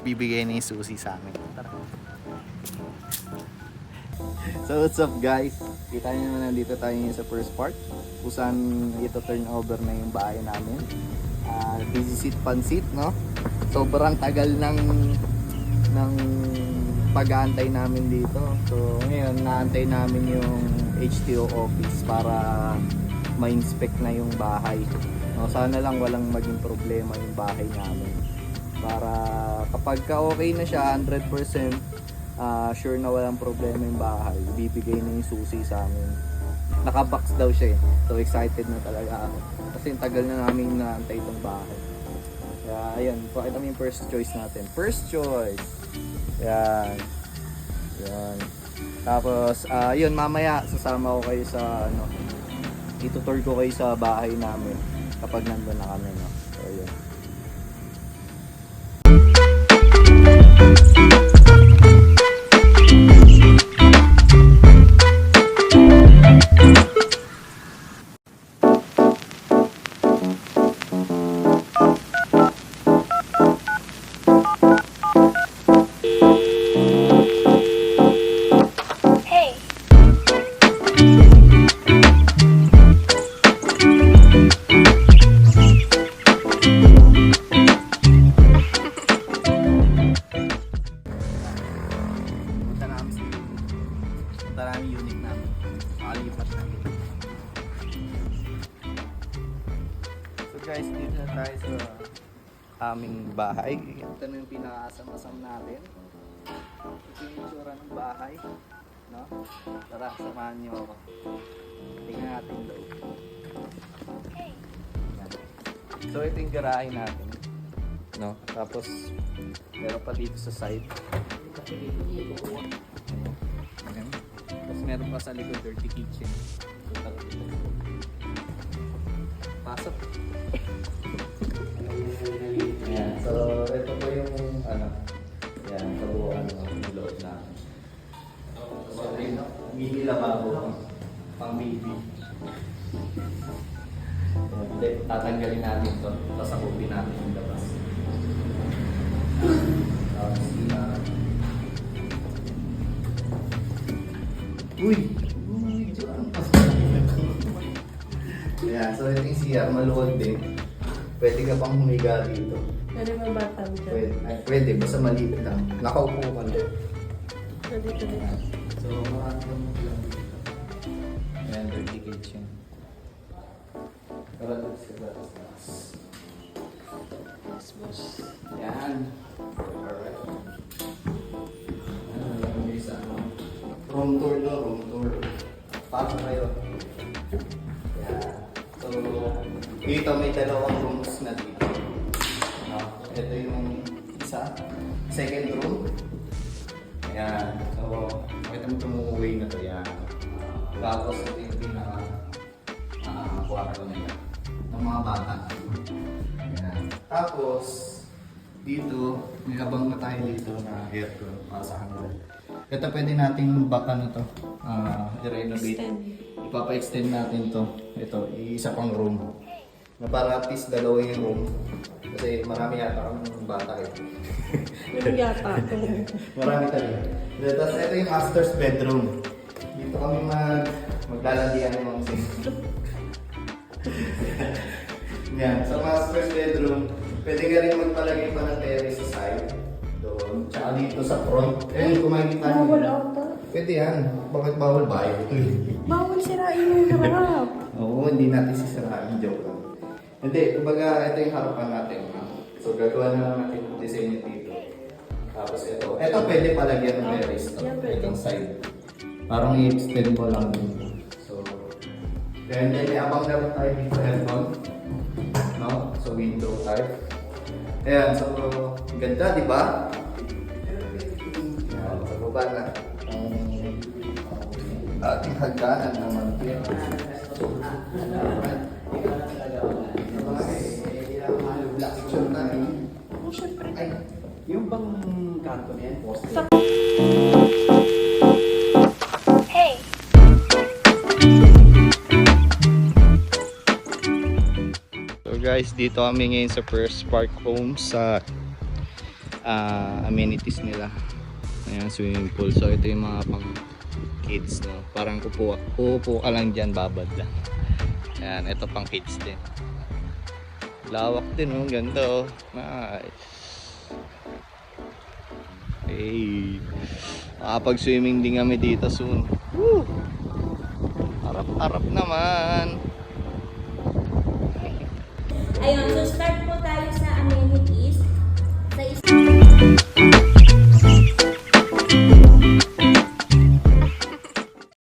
bibigay na yung susi sa amin. Tara. So what's up guys? Kita nyo na nandito tayo sa first part kung saan ito turn over na yung bahay namin. Busy seat pansit, no? Sobrang tagal ng pag-aantay namin dito. So ngayon naantay namin yung HTO office para ma-inspect na yung bahay. No, sana lang walang maging problema yung bahay namin. Para kapag okay na siya 100%, sure na walang problema yung bahay, bibigay na yung susi sa amin. Nakabox daw siya eh. So excited na talaga ako. Kasi tagal na namin naantay itong bahay. Kaya ayan, pakita mo yung first choice natin. First choice. Yan. Yan. Tapos, yun, mamaya sasama ko kayo sa, itutour ko kayo sa bahay namin kapag nandun na kami, no? So, yun. Maraming unit namin. Makalipat namin. So guys, dito na tayo sa aming bahay. Ito na yung pinakasam-asam natin. Ito yung itsura ng bahay. No? Tara, samahan niyo ako. Tingnan natin yung loob. So ito yung garahe natin. No? Tapos, meron pa dito sa side. Ayan. Tapos meron pa sa likod, dirty kitchen. Pasok. Ayan. So, ito po yung ayan, kabuuan ng loob namin. So, mini lababo pang baby. Tatanggalin natin ito. Tapos sakupin natin yung labas. Uy! Ayan, so ito yung CR, maluwag din. Pwede ka pang humiga dito. Pwede ba batang dyan? Pwede, basta maliit lang. Nakaupo ka lang. Pwede. So, marami kang lang dito. Ayan, dirty kitchen. Karalas ka batas. Yes, boss. Ayan. Alright. Room tour na, room tour. Pasok kayo. Ayan. So, dito may dalawang rooms na dito. Ito yung isa. Second room. Ayan. So, makita mo itong way na ito. Ayan. Tapos ito yung pinaka-kwarto na yan. Ng mga bata. Ayan. Tapos, dito, may abang na tayo dito na aircon para sa kanila. Ito pwede nating i-renovate. Ipapa-extend natin to. Ito, isa pang room. Na para at least dalawa yung room. Kasi marami yata kang bata eh. Yung yata. Marami talaga. Tapos ito yung master's bedroom. Dito kami maglaladian ng mga sink. Yan, sa master's bedroom, pwede ka rin magpalagay pa ng terrace sa side. Doon. Tsaka dito sa front. Ayun, kung makikita niyo. Bawal ata. Pwede yan. Bakit bawal ba? Bawal sirain yung harap. Oo, hindi natin sisirain. Joke lang. Hindi, kumbaga ito yung harapan natin. So gagawa na lang natin yung design dito. Tapos ito. Ito pwede palagyan ng terrace. Itong side. Parang i-extend mo lang dito. So, then may abang na tayo dito sa aircon. No? So window type. Ayan, so ganda, di ba? Ayan, sa baba na ang ating hagdanan naman. Siyempre. Yung bang kanto na yan, poste? So guys, dito kami ngayon sa First Park Homes sa amenities nila. Ayan, swimming pool. So ito yung mga pang kids, no? Parang uupo ka lang dyan, babad lang. Ayan, ito pang kids din. Lawak din, oh. Ganda, oh. Nice. Hey. Makapag-swimming din kami dito soon. Woo! Harap-harap naman. Ayun, so start